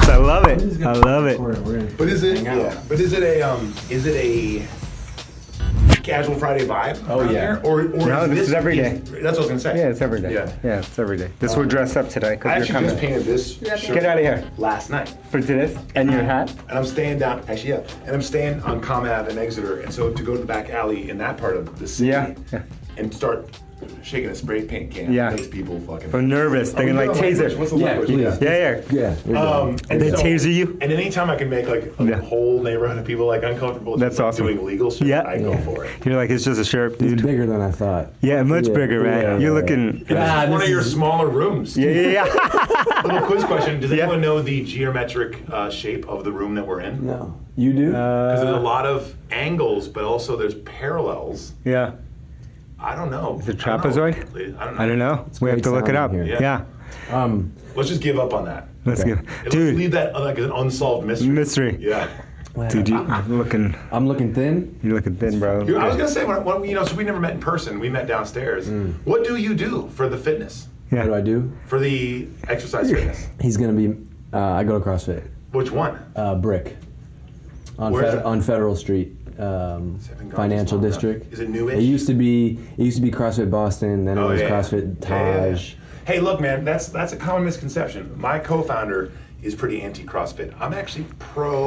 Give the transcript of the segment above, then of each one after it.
I love it. I love it. But is it? Yeah. But is it a casual Friday vibe? Oh, around yeah. there? Or No, this is every day. That's what I was gonna say. Yeah, it's every day. Yeah. Yeah, it's every day. This we're dressed up today I because you're actually just coming. painted this shirt Get out of here. last night. For this and your hat. And I'm staying down, actually, yeah. And I'm staying on Comm Ave in Exeter. And so to go to the back alley in that part of the city Yeah. and start shaking a spray paint can Yeah. makes people fucking. For nervous. They're gonna like taser. What's the Yeah, language? yeah. Yeah, yeah. Yeah. And They taser you? And anytime I can make like a Yeah. whole neighborhood of people like uncomfortable That's just, awesome. doing illegal shit, Yeah. I go for it. You're like, it's just a shirt, It's dude. bigger than I thought. Yeah, much Yeah, bigger, man. yeah, You're yeah. looking. And this is one of your smaller rooms. Yeah, yeah, yeah. Little quiz question. Does Yeah. anyone know the geometric shape of the room that we're in? No. You do? Because there's a lot of angles, but also there's parallels. Yeah. I don't know. Is it I don't know. trapezoid? I don't know. We have great to look it sound up. in here. Yeah. Let's just give up on that. Let's Okay. go. Let's Dude, leave that like an unsolved mystery. mystery. Yeah. Dude, you're looking thin. you're looking thin, bro. I was gonna say when so we never met in person. We met downstairs. What do you do for the fitness? What do Yeah. I do? For the exercise fitness? He's gonna be. I go to CrossFit. Which one? Brick. Where's that? On Federal Street, Haven't gone Financial this long enough. District. Is it newish? It used to be CrossFit Boston. Then it was yeah. CrossFit Yeah, yeah, yeah. Taj. Hey, look, man, that's a common misconception. My co-founder is pretty anti-CrossFit. I'm actually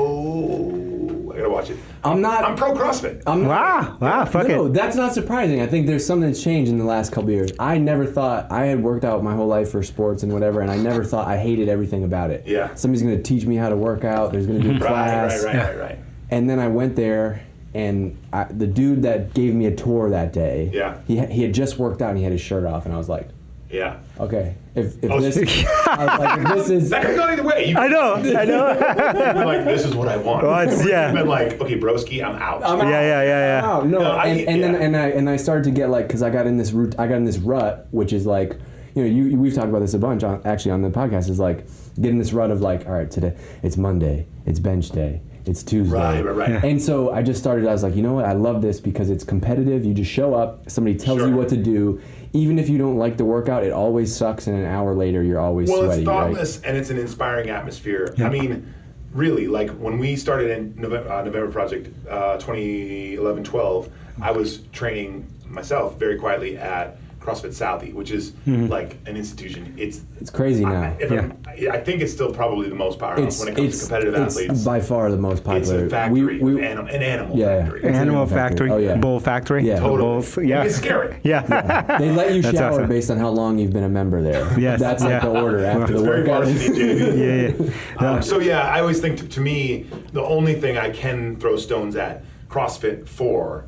pro. I gotta watch it. I'm not. I'm pro CrossFit. I'm not. Wow, fuck No, it. that's not surprising. I think there's something that's changed in the last couple years. I never thought I had worked out my whole life for sports and whatever, and I never thought I hated everything about it. Yeah. Somebody's gonna teach me how to work out. There's gonna be a class. Right. And then I went there, and the dude that gave me a tour that day, Yeah. he had just worked out and he had his shirt off, and I was like, Yeah. okay, if Oh, this, I was like, if this is. That could go either way. You I know. you've been like, this is what I want. Well, it's- yeah. You've been like, okay, broski, I'm out. I'm out. Yeah. Oh, no, No, and I started to get like, because I got in this rut, which is like, we've talked about this a bunch on the podcast, is like getting this rut of like, all right, today it's Monday, it's bench day, it's Tuesday. Right. Yeah. And so I just started, I was like, you know what, I love this because it's competitive. You just show up, somebody tells Sure. you what to do. Even if you don't like the workout, it always sucks, and an hour later you're always Well, sweaty, it's right? thoughtless and it's an inspiring atmosphere. I mean, really, like when we started in November Project 2011-12, I was training myself very quietly at CrossFit Southie, which is like an institution. It's crazy now. I think it's still probably the most powerhouse when it comes to competitive it's athletes. by far the most popular. It's a factory, an animal Yeah. factory. It's Animal an factory. Oh, yeah. Bull factory. Yeah. Totally. Bulls. Yeah. It's scary. Yeah. They let you That's shower awesome. based on how long you've been a member there. Yes. That's like the order after It's the very workout. varsity, JV. Yeah. So yeah, I always think to me, the only thing I can throw stones at CrossFit for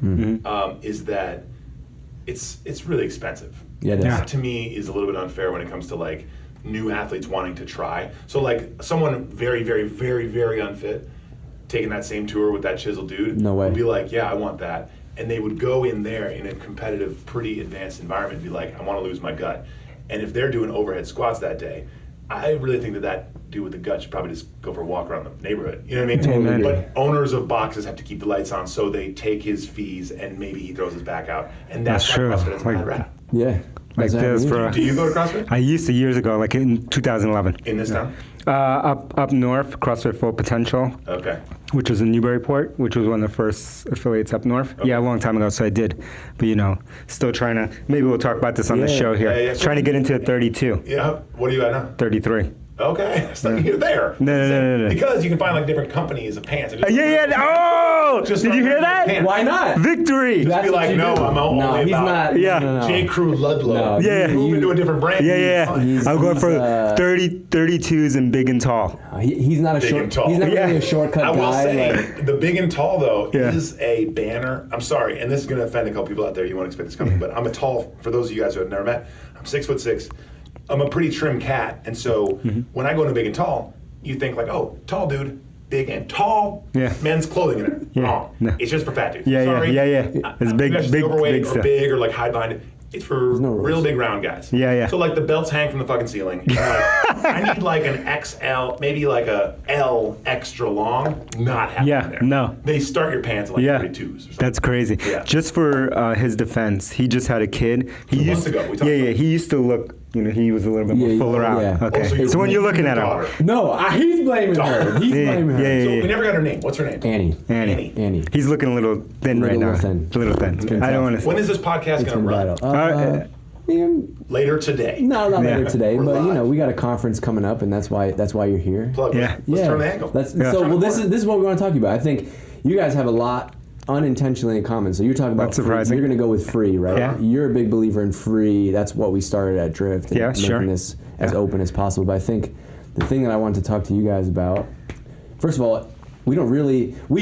is that it's really expensive. Yeah, it is. That to me is a little bit unfair when it comes to like new athletes wanting to try. So like someone very, very, very, very unfit taking that same tour with that chiseled dude No way. would be like, yeah, I want that. And they would go in there in a competitive, pretty advanced environment and be like, I want to lose my gut. And if they're doing overhead squats that day, I really think that dude with the gut should probably just go for a walk around the neighborhood. You know what I mean? Totally. But owners of boxes have to keep the lights on, so they take his fees and maybe he throws his back out. And that's That's why true. CrossFit is Like- not rap. Yeah. Like That's what this, happened. bro. Do you go to CrossFit I used to years ago, like in 2011. in this town? Up north, CrossFit Full Potential, Okay. which was in Newburyport, which was one of the first affiliates up north. Yeah, a long time ago, so I did. But still trying to. Maybe we'll talk about this on the Yeah. show here. Yeah. Trying to get into 32, Yeah. What are you at now? 33. Okay. So you're there. No. Because you can find like different companies of pants. And just- Yeah. Oh, Just did you hear that? pants. Why not? Victory. That's be what like, you no, do. I'm only No, he's about not. Yeah. No. J. Crew Ludlow. No, Yeah. Move into a different brand. Yeah. He's- I'm going for he's, 32s and big and tall. He's not a Big short. and tall. He's not Yeah. really a shortcut I will guy. say, like, the big and tall though Yeah. is a banner. I'm sorry, and this is going to offend a couple people out there. You won't expect this coming, but I'm a tall. For those of you guys who have never met, I'm 6'6". I'm a pretty trim cat, and so when I go into big and tall, you think like, oh, tall dude, big and tall. Yeah. Men's clothing in it. Yeah. Wrong. No. It's just for fat dudes. Yeah. Sorry. It's big, Maybe I should big, be overweight big or stuff. big or like hide behind it. It's for no rules. real big round guys. Yeah. So like the belts hang from the fucking ceiling. And I need like an XL, maybe like a L extra long. Not happening Yeah, there. no. They start your pants at like Yeah, 32s or something. that's crazy. Yeah. Just for his defense, he just had a kid. He Months used ago, we talked yeah, about he used to look he was a little bit more fuller out. yeah. Okay. Also, So when you're looking at daughter. him, No, he's blaming her. He's blaming her. yeah, So yeah. we never got her name. What's her name? Annie. Annie. He's looking a little thin right now. Little thin. A little thin. I don't want to. When is this podcast It's going to been run? vital. Later today. No, not later Yeah. today, We're but live. we got a conference coming up, and that's why you're here. Plug. Yeah. Let's turn the angle. So, well, this is what we're going to talk about. I think you guys have a lot unintentionally in common. So you're talking about That's surprising. You're going to go with free, right? Yeah. You're a big believer in free. That's what we started at Drift. And Yeah, making sure. this as Yeah. open as possible. But I think the thing that I wanted to talk to you guys about, first of all, we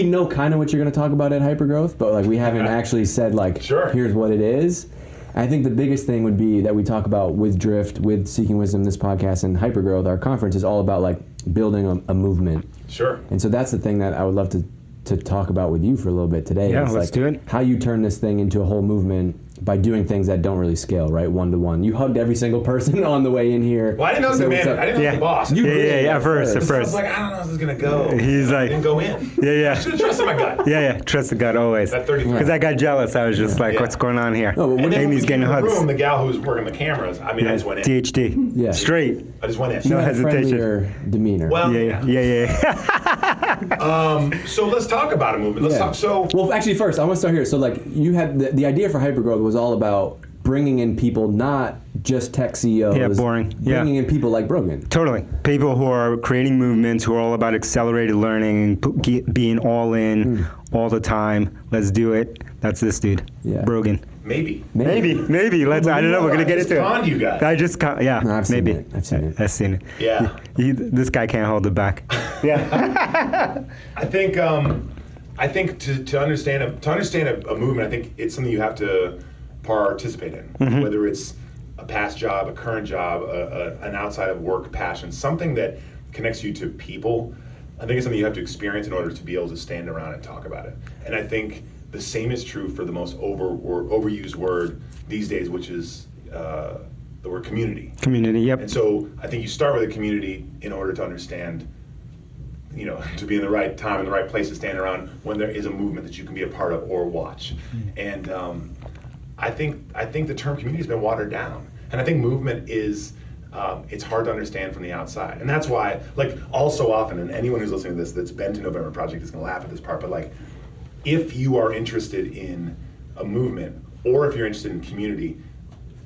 know kind of what you're going to talk about at Hypergrowth, but like we haven't actually said like, Sure. here's what it is. I think the biggest thing would be that we talk about with Drift, with Seeking Wisdom, this podcast, and Hypergrowth. Our conference is all about like building a movement. Sure. And so that's the thing that I would love to talk about with you for a little bit today. Yeah, It's let's like do it. How you turn this thing into a whole movement by doing things that don't really scale, right? One to one. You hugged every single person on the way in here. Well, I didn't know the So man. what's up? I didn't know the boss. Yeah. At first. I was like, I don't know how this is going to go. He's like- I didn't go in. Yeah. I should have trusted my gut. Yeah. Trust the gut always. At 35. Because I got jealous. I was just like, Yeah. what's going on here? No, but And then Amy's when we getting came in the hugs. room, the gal who was working the cameras, I mean, I just went in. DHD. Yeah. Straight. I just went in. She No had a hesitation. friendlier demeanor. Well, Yeah. so let's talk about a movement. Let's Yeah. talk. So, Well, actually, first, I want to start here. So, like, you had the idea for Hypergrowth was all about bringing in people, not just tech CEOs. Yeah, boring. Yeah. Bringing in people like Brogan. Totally. People who are creating movements, who are all about accelerated learning, being all in all the time. Let's do it. That's this dude, Yeah. Brogan. maybe. Maybe. Let's. I don't know. We're gonna get into Conned it. you guys. I just. Yeah. No, I've seen maybe. it. I've seen it. I've seen it. Yeah. This guy can't hold it back. Yeah. I think to understand a movement, I think it's something you have to participate in, Mm-hmm. whether it's a past job, a current job, an outside of work passion, something that connects you to people. I think it's something you have to experience in order to be able to stand around and talk about it. And I think the same is true for the most overused word these days, which is the word community. Community. Yep. And so I think you start with a community in order to understand, to be in the right time, in the right place to stand around when there is a movement that you can be a part of or watch. And I think the term community has been watered down. And I think movement is, it's hard to understand from the outside. And that's why, like, all so often, and anyone who's listening to this that's been to November Project is going to laugh at this part, but like, if you are interested in a movement or if you're interested in community,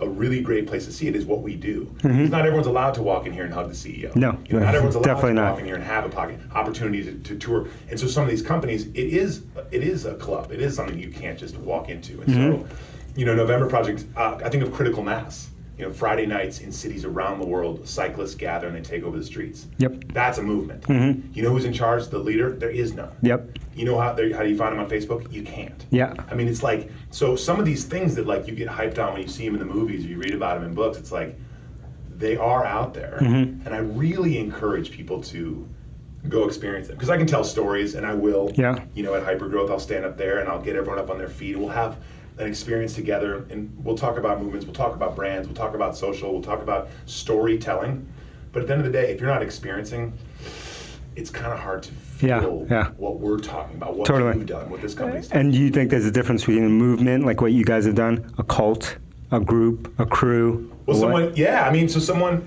a really great place to see it is what we do. Because not everyone's allowed to walk in here and hug the CEO. No, not everyone's allowed definitely to not. walk in here and have a opportunity to tour. And so some of these companies, it is a club. It is something you can't just walk into. And so, November Project, I think of critical mass. Friday nights in cities around the world, cyclists gather and they take over the streets. Yep. That's a movement. You know who's in charge? The leader? There is none. Yep. You know how do you find them on Facebook? You can't. Yeah. I mean, it's like, so some of these things that like you get hyped on when you see them in the movies or you read about them in books, it's like they are out there. And I really encourage people to go experience them. Because I can tell stories, and I will. Yeah. At Hypergrowth, I'll stand up there and I'll get everyone up on their feet. We'll have an experience together, and we'll talk about movements, we'll talk about brands, we'll talk about social, we'll talk about storytelling. But at the end of the day, if you're not experiencing, it's kind of hard to feel what we're talking about, what you've done, what this company's done. And do you think there's a difference between a movement, like what you guys have done, a cult, a group, a crew? Well, someone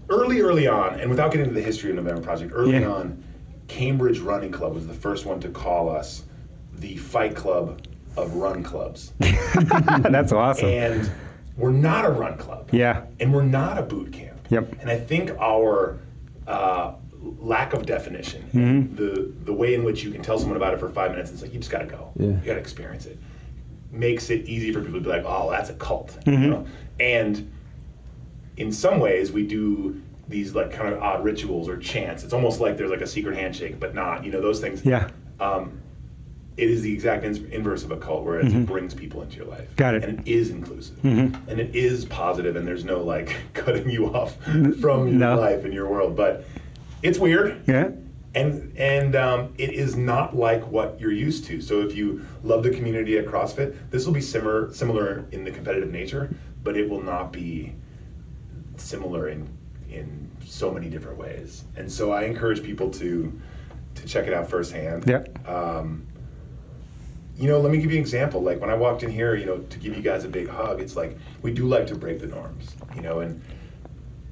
early on, and without getting into the history of November Project, early on, Cambridge Running Club was the first one to call us the Fight Club of run clubs. That's awesome. And we're not a run club. Yeah. And we're not a boot camp. Yep. And I think our lack of definition, the way in which you can tell someone about it for 5 minutes, it's like, you just got to go. Yeah. You got to experience it. Makes it easy for people to be like, oh, that's a cult. And in some ways, we do these like kind of odd rituals or chants. It's almost like there's like a secret handshake, but not, those things. Yeah. It is the exact inverse of a cult, where it brings people into your life. Got it. And it is inclusive. And it is positive, and there's no like cutting you off from your life and your world. But it's weird. Yeah. And it is not like what you're used to. So if you love the community at CrossFit, this will be similar in the competitive nature, but it will not be similar in so many different ways. And so I encourage people to check it out firsthand. Yeah. Let me give you an example. Like when I walked in here, to give you guys a big hug, it's like we do like to break the norms, and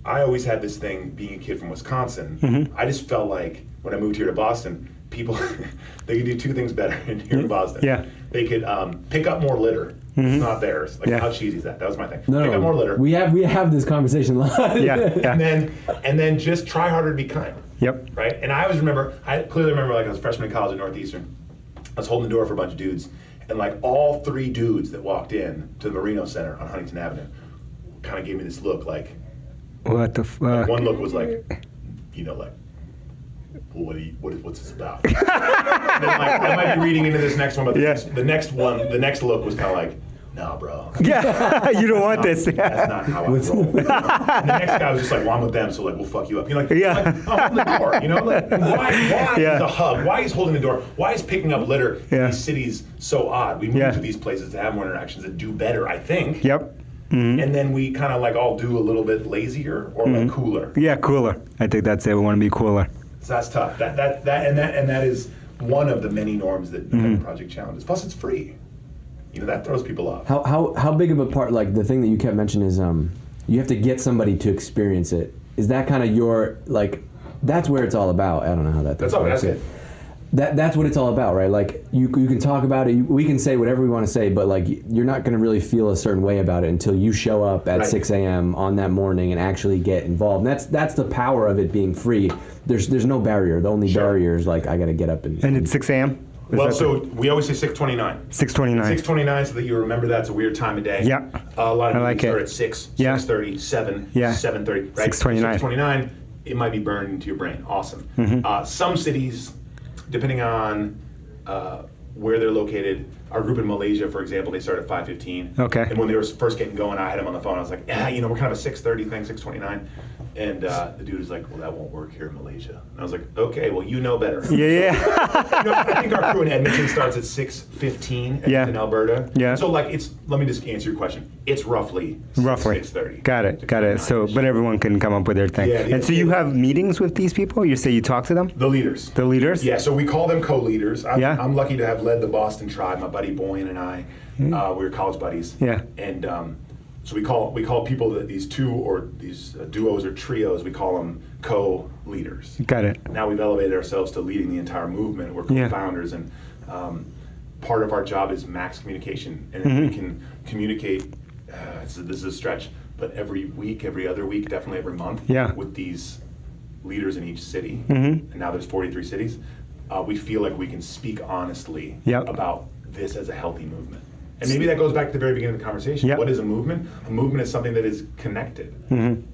I always had this thing, being a kid from Wisconsin, I just felt like when I moved here to Boston, people, they could do two things better here in Boston. Yeah. They could pick up more litter. It's not theirs. Like, how cheesy is that? That was my thing. Pick up more litter. We have this conversation a lot. Yeah. And then just try harder to be kind. Yep. Right? And I clearly remember, like, I was a freshman in college at Northeastern. I was holding the door for a bunch of dudes, and like all three dudes that walked in to the Marino Center on Huntington Avenue kind of gave me this look like, What the fuck? one look was like, like, well, what's this about? And then, like, I might be reading into this next one, but the next look was kind of like, nah, bro. Yeah, you don't want this. That's not how I roll. And the next guy was just like, well, I'm with them, so like, we'll fuck you up. You're like, I'm holding the door. Like, why is a hug? Why is holding the door? Why is picking up litter in these cities so odd? We move to these places to have more interactions and do better, I think. Yep. And then we kind of like all do a little bit lazier or like cooler. Yeah, cooler. I think that's it. We want to be cooler. So that's tough. That is one of the many norms that the project challenges. Plus, it's free. That throws people off. How big of a part, like the thing that you kept mentioning is you have to get somebody to experience it. Is that kind of your, like, that's where it's all about? I don't know how that. That's all. That's it. That's what it's all about, right? Like you can talk about it. We can say whatever we want to say, but like you're not going to really feel a certain way about it until you show up at 6 a.m. on that morning and actually get involved. And that's the power of it being free. There's no barrier. The only barrier is like I got to get up and it's 6 a.m. Well, so we always say 6:29. 6:29. 6:29, so that you remember that's a weird time of day. Yeah. A lot of like meetings it. are at 6, Yeah. 6:30, 7, Yeah. 7:30. Right? 6:29. 6:29, it might be burned into your brain. Awesome. Some cities, depending on where they're located, our group in Malaysia, for example, they start at 5:15. Okay. And when they were first getting going, I had them on the phone. I was like, we're kind of a 6:30 thing, 6:29. And the dude was like, well, that won't work here in Malaysia. And I was like, okay, well, you know better. Yeah. I think our crew in Edmonton starts at 6:15 in Alberta. Yeah. So like let me just answer your question. It's roughly 6:30. Got it. So, but everyone can come up with their thing. Yeah, and so you have meetings with these people? You say you talk to them? The leaders. The leaders? Yeah, so we call them co-leaders. I'm lucky to have led the Boston tribe. My buddy Boyan and I, we were college buddies. Yeah. And so we call people that these two or these duos or trios, we call them co-leaders. Got it. Now we've elevated ourselves to leading the entire movement. We're co-founders, and part of our job is max communication. And if we can communicate, this is a stretch, but every week, every other week, definitely every month, with these leaders in each city, and now there's 43 cities, we feel like we can speak honestly about this as a healthy movement. And maybe that goes back to the very beginning of the conversation. What is a movement? A movement is something that is connected. And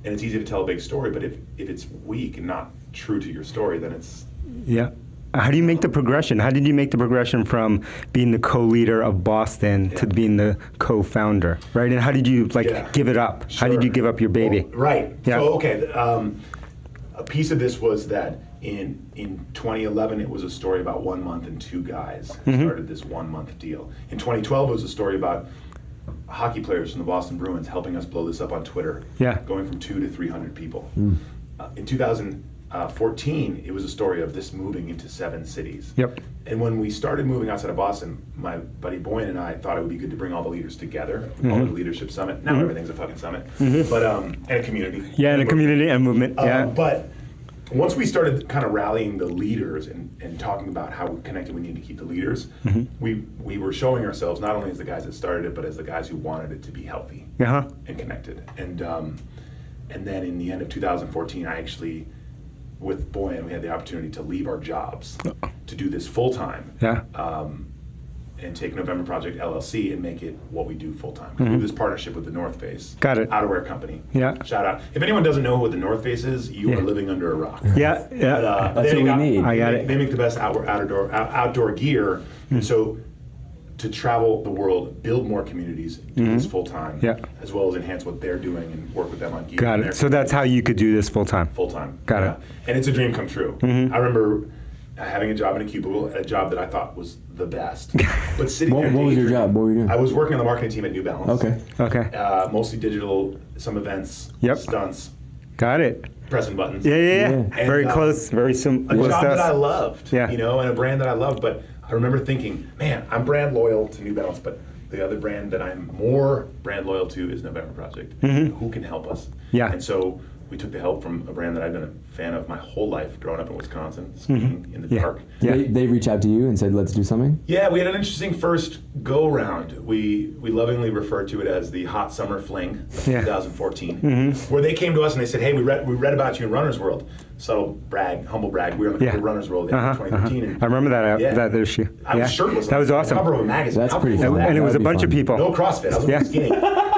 it's easy to tell a big story, but if it's weak and not true to your story, then it's... Yeah. How do you make the progression? How did you make the progression from being the co-leader of Boston to being the co-founder, right? And how did you give it up? Sure. How did you give up your baby? Well, right. Yeah. So, okay, a piece of this was that in 2011, it was a story about 1 month and two guys who started this 1 month deal. In 2012, it was a story about hockey players from the Boston Bruins helping us blow this up on Twitter, going from 200 to 300 people. In 2014, it was a story of this moving into 7 cities. Yep. And when we started moving outside of Boston, my buddy Boyan and I thought it would be good to bring all the leaders together. We call it a leadership summit. Now everything's a fucking summit, but and a community. Yeah, and a community and movement. But once we started kind of rallying the leaders and talking about how connected we need to keep the leaders, we were showing ourselves not only as the guys that started it, but as the guys who wanted it to be healthy and connected. And then in the end of 2014, I actually, with Boyan, we had the opportunity to leave our jobs to do this full time. And take November Project LLC and make it what we do full time. We have this partnership with the North Face. Got it. Outerwear company. Yeah. Shout out. If anyone doesn't know what the North Face is, you are living under a rock. Yeah. But, that's what we need. I got it. They make the best outdoor gear. And so to travel the world, build more communities, do this full time, as well as enhance what they're doing and work with them on gear. Got it. So that's how you could do this full time. Full time. Got it. And it's a dream come true. I remember having a job in a cubicle, a job that I thought was the best. But sitting there, what was your job? What were you doing? I was working on the marketing team at New Balance. Okay. Mostly digital, some events, stunts, Got it. pressing buttons. Yeah. And, Very close. Very simple. A job that I loved, Yeah. and a brand that I loved. But I remember thinking, man, I'm brand loyal to New Balance, but the other brand that I'm more brand loyal to is November Project. Who can help us? Yeah. And so we took the help from a brand that I've been a fan of my whole life, growing up in Wisconsin, skiing in the dark. Yeah. They reach out to you and said, let's do something? Yeah, we had an interesting first go round. We lovingly refer to it as the Hot Summer Fling of Yeah. 2014, where they came to us and they said, hey, we read about you in Runner's World. Subtle brag, humble brag. We were on the cover of Runner's World in 2013. And I remember that Yeah. that issue. I was shirtless. That was on awesome. the cover of a magazine. That's How pretty cool fun. is that? And it was a That'd be bunch of fun. people. No CrossFit. I was Yeah. skinny.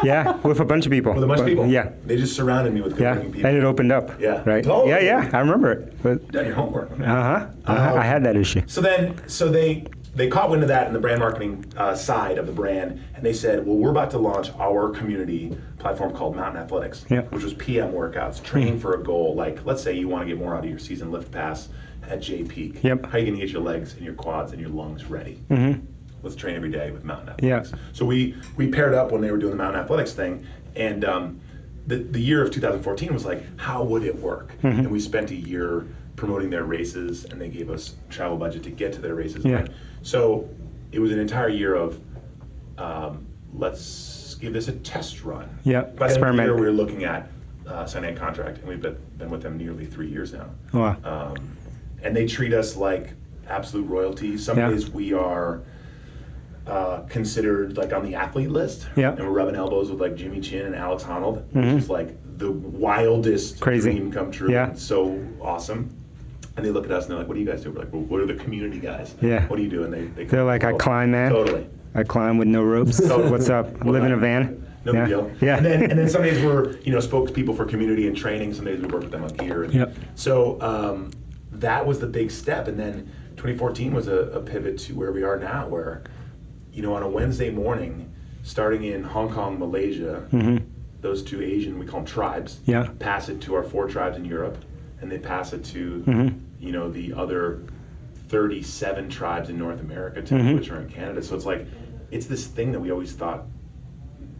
Yeah, with a bunch of people. With a bunch of people. Yeah. They just surrounded me with Yeah, good-looking people. and it opened up. Yeah. Right. Totally. Yeah, I remember it. But Done your homework. I had that issue. So they caught wind of that in the brand marketing side of the brand, and they said, well, we're about to launch our community platform called Mountain Athletics, Yeah. which was PM workouts, training for a goal. Like, let's say you want to get more out of your season lift pass at J Peak. Yep. How are you going to get your legs and your quads and your lungs ready? Let's train every day with Mountain Yeah. Athletics. So we paired up when they were doing the Mountain Athletics thing, and the year of 2014 was like, how would it work? And we spent a year promoting their races, and they gave us travel budget to get to their races. Yeah. So it was an entire year of let's give this a test run. Yeah, By the end of the experiment. year, we were looking at signing a contract, and we've been with them nearly 3 years now. Wow. And they treat us like absolute royalty. Some Yeah. days we are considered like on the athlete list. Yeah. And we're rubbing elbows with like Jimmy Chin and Alex Honnold, which is like the wildest Crazy. dream come true. Yeah. It's so awesome. And they look at us and they're like, what do you guys do? We're like, well, what are the community guys? Yeah. What do you do? And They're like, I climb, man. Totally. I climb with no ropes. Totally. What's up? I live in a van. No yeah. big deal. Yeah. And then some days we're spokespeople for community and training. Some days we work with them on gear. And Yep. So that was the big step. And then 2014 was a pivot to where we are now, where on a Wednesday morning, starting in Hong Kong, Malaysia, those two Asian, we call them tribes, Yeah. pass it to our 4 tribes in Europe, and they pass it to the other 37 tribes in North America, 10 of which are in Canada. So it's this thing that we always thought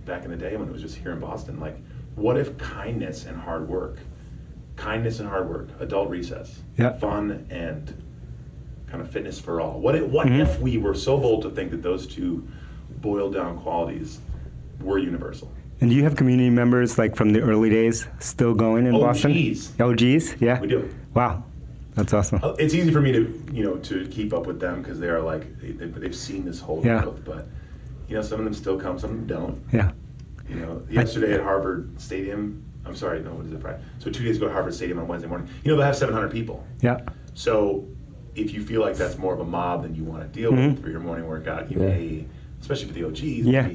back in the day when it was just here in Boston, like, what if kindness and hard work, adult recess, Yeah. fun and kind of fitness for all. What if we were so bold to think that those two boiled down qualities were universal? And do you have community members like from the early days still going in Boston? OGs. OGs, yeah. We do. Wow, that's awesome. It's easy for me to keep up with them because they are like they've seen this whole Yeah. growth, but some of them still come, some of them don't. Yeah. Yesterday at Harvard Stadium. I'm sorry, no, what is it, Friday? So 2 days ago at Harvard Stadium on Wednesday morning. They'll have 700 people. Yeah. So if you feel like that's more of a mob than you want to deal with for your morning workout, you may, especially for the OGs, Yeah.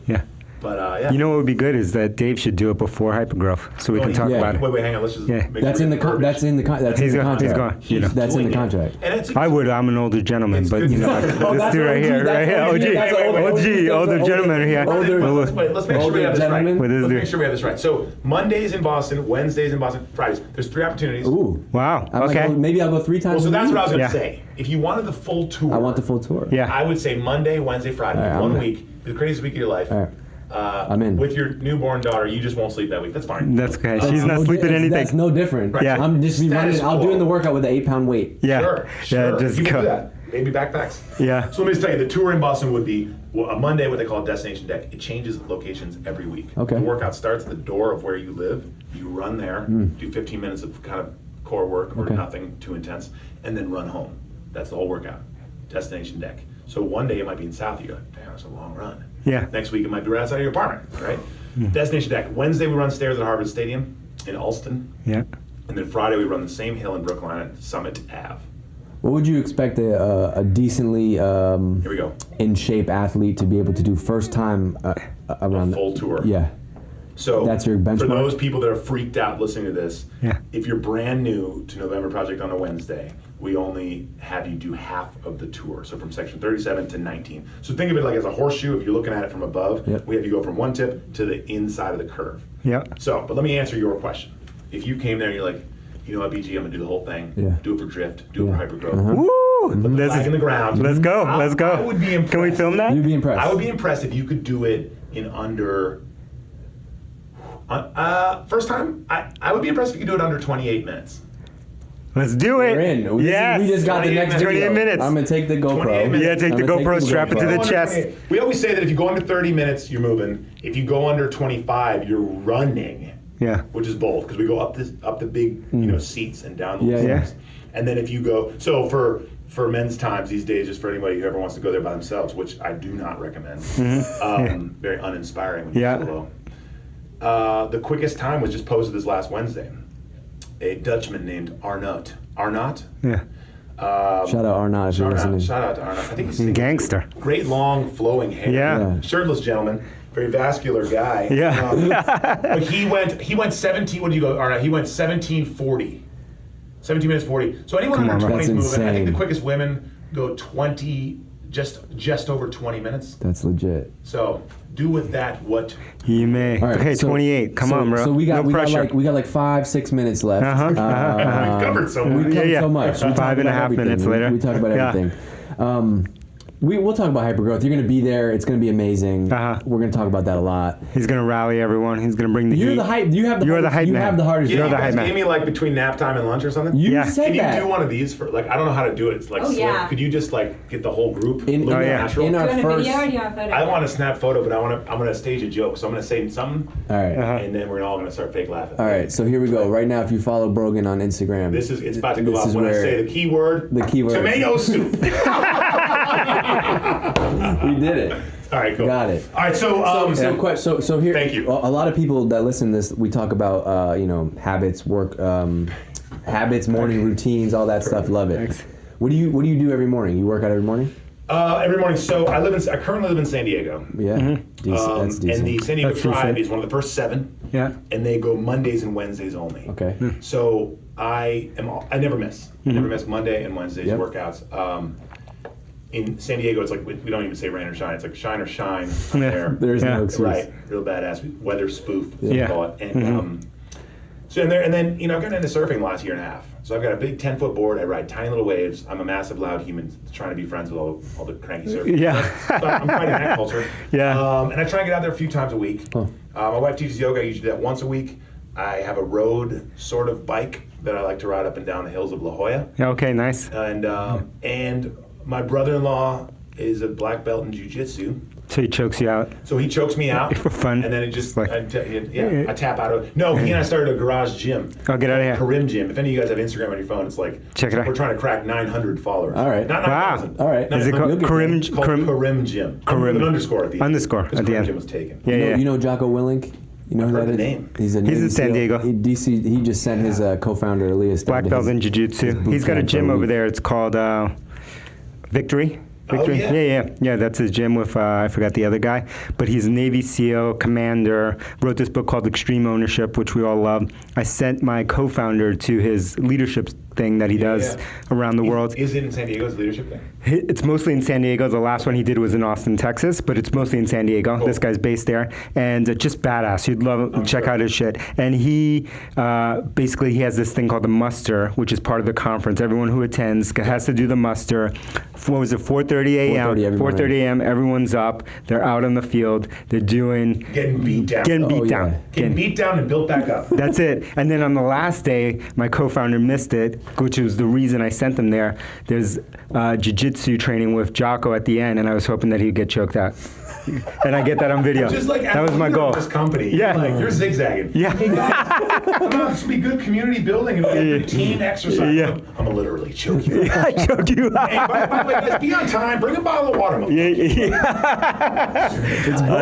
Yeah. But yeah. You know what would be good is that Dave should do it before Hypergrowth, so we can talk yeah. about it. Wait, hang on. Let's just Yeah. make That's sure in we the get that's in the that's He's in the gone. He's contract. gone. You know. That's in the doing it. contract. And it's I would. I'm an older gentleman, It's but good. you know, Oh, this that's dude right OG, here, that's right here, OG, that's older gentleman here. Older- Wait, let's make sure we have this right. gentlemen. With his Let's dude. make sure we have this right. So Mondays in Boston, Wednesdays in Boston, Fridays. There's 3 opportunities. Ooh. Wow. I'm like, Okay. oh, maybe I'll go 3 times. Well, so a that's week. what I was going to Yeah. say. If you wanted the full tour, I want the full tour. Yeah. I would say Monday, Wednesday, Friday, All right, one I'm- week, the craziest week of your life. All right. I'm in. With your newborn daughter, you just won't sleep that week. That's fine. That's okay. She's not sleeping anything. That's no different. Yeah. I'm just be Status running. I'll quo. doing the workout with an 8-pound weight. Yeah. Sure. Yeah. Just you can go. do that. Baby backpacks. Yeah. So let me just tell you, the tour in Boston would be a Monday, what they call a destination deck. It changes locations every week. Okay. The workout starts at the door of where you live. You run there, do 15 minutes of kind of core work or Okay. nothing too intense, and then run home. That's the whole workout. Destination deck. So one day it might be in South. You go, damn, it's a long run. Yeah. Next week it might be right outside of your apartment, right? Destination deck. Wednesday we run stairs at Harvard Stadium in Alston. Yeah. And then Friday we run the same hill in Brookline at Summit Ave. What would you expect a decently Here we go. in shape athlete to be able to do first time around? Full tour. Yeah. So That's your benchmark? For those people that are freaked out listening to this, Yeah. if you're brand new to November Project on a Wednesday, we only have you do half of the tour. So from section 37 to 19. So think of it like as a horseshoe. If you're looking at it from above, Yep. we have you go from one tip to the inside of the curve. Yeah. So, but let me answer your question. If you came there and you're like, you know what, BG, I'm gonna do the whole thing. Yeah. Do it for drift. Do it Yeah. for hypergrowth. Woo! Put the flag in the ground. Let's go. Let's go. I would be impressed. Can we film that? You'd be impressed. I would be impressed if you could do it in under. First time, I would be impressed if you could do it under 28 minutes. Let's do it. We're in. Yes. We just got the next 28 video. minutes. I'm gonna take the 28 GoPro. minutes. Yeah, take the I'm gonna GoPro, strap it to the Go under chest. 28. We always say that if you go under 30 minutes, you're moving. If you go under 25, you're running. Yeah. Which is bold because we go up the big seats and down the Yeah, yeah. steps. And then if you go for men's times these days, just for anybody who ever wants to go there by themselves, which I do not recommend. Very uninspiring when you're solo. The quickest time was just posted this last Wednesday. A Dutchman named Arnout. Arnout? Yeah. Shout out Arnaud if you're listening. Shout out to Arnout. I think he's single. Gangster. Great long flowing hair. Yeah. Shirtless gentleman. Very vascular guy. Yeah. But he went 17. What do you go, Arnout? He went 17:40. 17 minutes 40. So anyone under 20 is That's moving. I think the insane. quickest women go 20, just over 20 minutes. That's legit. So do with that what. You may. All right, Okay, so- 28. Come on, bro. So we got no pressure. we got like 5-6 minutes left. We've covered so We much. covered Yeah. so much. We talked 5.5 about everything. minutes later. We talked about Yeah. everything. We'll talk about hypergrowth. You're going to be there. It's going to be amazing. We're going to talk about that a lot. He's gonna rally everyone. He's gonna bring the You're heat. the hype. You have the You're the hardest, hype you man. have the hardest. You're You the guys hype man. gave me like between nap time and lunch or something? You Yeah. said Can you that. do one of these for like I don't know how to do it. It's like Oh, slip. yeah. Could you just like get the whole group In- look oh, yeah. natural? in Do our you want a first. video or do you want a photo? I want a snap photo, but I'm gonna stage a joke. So I'm gonna say something, All right. and then we're all gonna start fake laughing. All right. So here we go. Right now, if you follow Brogan on Instagram, It's about to go this up is when I where- say the keyword. The keyword. Tomato soup. we did it. All right, cool. Got it. All right, So here. Thank you. A lot of people that listen to this, we talk about habits, work, habits, morning routines, all that stuff. Love it. What do you do every morning? You work out every morning? every morning. So I currently live in San Diego. Yeah. That's decent. And the San Diego That's Tribe decent. is one of the first 7. Yeah. And they go Mondays and Wednesdays only. Okay. So I never miss. I never miss Monday and Wednesdays Yep. workouts. In San Diego, it's like we don't even say rain or shine. It's like shine or shine up Yeah. there. There's Yeah. no excuse. Right, real badass weather spoof, as Yeah. we call it. And so and then I've gotten into surfing the last year and a half. So I've got a big 10-foot board. I ride tiny little waves. I'm a massive loud human trying to be friends with all the cranky surfers. Yeah. So I'm fighting that culture. Yeah. And I try and get out there a few times a week. My wife teaches yoga. I usually do that once a week. I have a road sort of bike that I like to ride up and down the hills of La Jolla. Yeah, okay, nice. And my brother-in-law is a black belt in jiu-jitsu. So he chokes you out. So he chokes me out For fun. and then it just Like- I tap out of it. No, he and I started a garage gym. Oh, get out of here. Karim Gym. If any of you guys have Instagram on your phone, it's like Check it out. we're trying to crack 900 followers. All right. Not Wow. 9,000. All right. Is it 900. called Karim? It's called Karim Gym. Karim. With an underscore at the end. Underscore Because at the Karim end. Gym was taken. Yeah, yeah. You know Jocko Willink? You know who heard that the is? name. He's in Navy San SEAL. Diego. He just sent his co-founder Elias down Black to belt his- in jiu-jitsu. boot He's got a camp for gym a over week. there. It's called Victory. Victory? yeah. Yeah. That's his gym with, I forgot the other guy. But he's a Navy SEAL commander, wrote this book called Extreme Ownership, which we all love. I sent my co-founder to his leadership thing that he does around the world. Is it in San Diego's leadership thing? It's mostly in San Diego. The last one he did was in Austin, Texas, but it's mostly in San Diego. Cool. This guy's based there, and just badass. You'd love to check sure. out his shit. And he basically he has this thing called the muster, which is part of the conference. Everyone who attends has to do the muster. What was it? 4:30 a.m. 4:30 every morning. 4:30 a.m. Everyone's up. They're out on the field. They're doing Getting beat down. getting beat Oh, yeah. down. Getting beat down and built back up. That's it. And then on the last day, my co-founder missed it, which was the reason I sent them there. There's jiu-jitsu training with Jocko at the end, and I was hoping that he'd get choked out. And I get that on video. Just like that was my goal. This company, Yeah. you're zigzagging. Yeah. Hey guys, come on, this will be good community building and good team exercise. Yeah. I'm gonna literally choke you. I choked you Hey, out. by the way, guys, be on time. Bring a bottle of water. I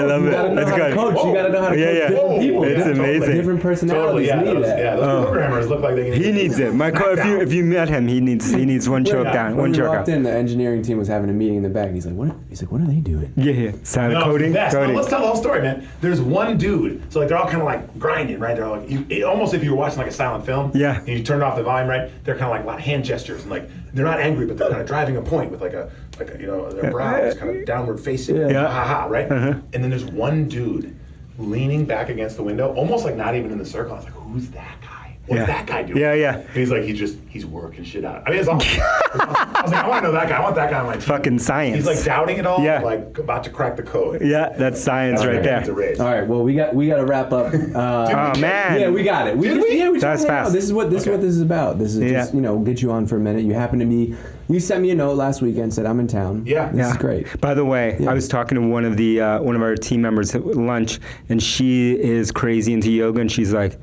love You it. gotta know It's how to good. coach. You gotta know how to coach Yeah. different people. It's different, amazing. Different personalities Totally, need that. those programmers look like they He needs it. My if you met him, he needs one choke down, When one we choke walked out. in, the engineering team was having a meeting in the back, and he's like, "What?" He's like, "What are they doing?" Yeah. Sound No, coding. it's the best. No, Coding. let's tell the whole story, man. There's one dude, so like they're all kind of like grinding, right? They're like almost if you were watching like a silent film. Yeah. And you turned off the volume, right? They're kind of like a lot of hand gestures and like they're not angry, but they're kind of driving a point with like a their brow is kind of downward facing. Yeah. Ha ha, right? And then there's one dude leaning back against the window, almost like not even in the circle. I was like, who's that guy? What's Yeah. that guy doing? Yeah, yeah. And he's like, he's working shit out. I mean, it's awesome. I was like, I want to know that guy. I want that guy on my team. Fucking science. He's like doubting it all, Yeah. like about to crack the code. Yeah, that's science right It's a there. race. All right, well we got to wrap up. Oh man. Yeah, we got it. Did we? Yeah, we That was tried it out. fast. This is what this is about. This is Yeah. just get you on for a minute. You happen to be. You sent me a note last weekend, said I'm in town. Yeah. This is great. By the way, I was talking to one of our team members at lunch, and she is crazy into yoga, and she's like,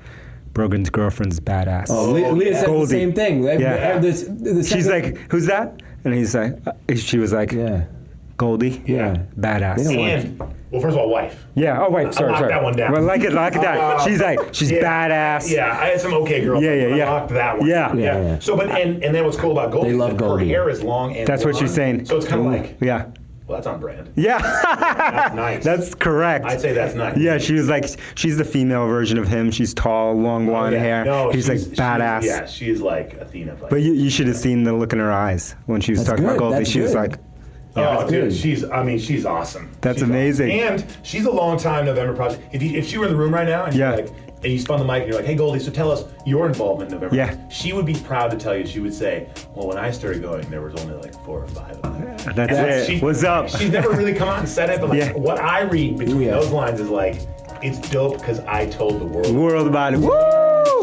Brogan's girlfriend's badass. Oh, Leah said the Goldie. same thing. Yeah. She's second- like, who's that? And he's like, she was like, yeah. Goldie. Yeah. Badass. They don't And, well, first of all, wife. Yeah. Oh wait. Sorry. locked Sorry. that one down. Well, like it down. She's Yeah. badass. Yeah, I had some okay girls. Yeah, yeah, but yeah. I locked that one. Yeah. Yeah. So, but and then what's cool about Goldie? They love is Goldie. Her hair is long and That's what blonde, she's saying. So it's kind of like, Yeah. well, that's on brand. Yeah. That's nice. That's correct. I'd say that's nice. Yeah, she was like, she's the female version of him. She's tall, long blonde Yeah. hair. No, He's like she's- badass. Yeah, she's like Athena. Like, But you should have seen the look in her eyes when she was That's talking about good. Goldie. That's She was good. like, oh, that's dude, good. she's awesome. That's She's amazing. Awesome. And she's a long time November project. If she were in the room right now and Yeah. you're like, and you spun the mic and you're like, hey Goldie, so tell us your involvement in November. Yeah. She would be proud to tell you. She would say, well, when I started going, there was only like 4 or 5 of them. that's And it. she- What's up? She's never really come out and said it, but like Yeah. what I read between Yeah. those lines is like, it's dope because I told the world. World about it. Woo!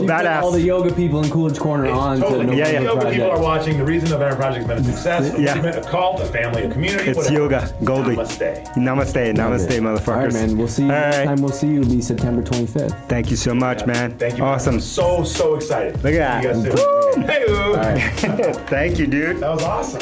She put all the Badass. yoga people in Coolidge Corner on to Totally. November Yeah, yeah. Yoga Project. people are watching. The reason November Project's been a success, a Yeah. movement, a cult, a family, a community. It's whatever. yoga. Goldie. Namaste. Namaste. Namaste, All motherfuckers. right, man. We'll see you All next right. time. We'll see you. It'll be September 25th. Thank you so much, man. Thank you. Awesome. I'm so excited. Look at You that. guys soon. Hey, All right. Thank you, dude. that was awesome.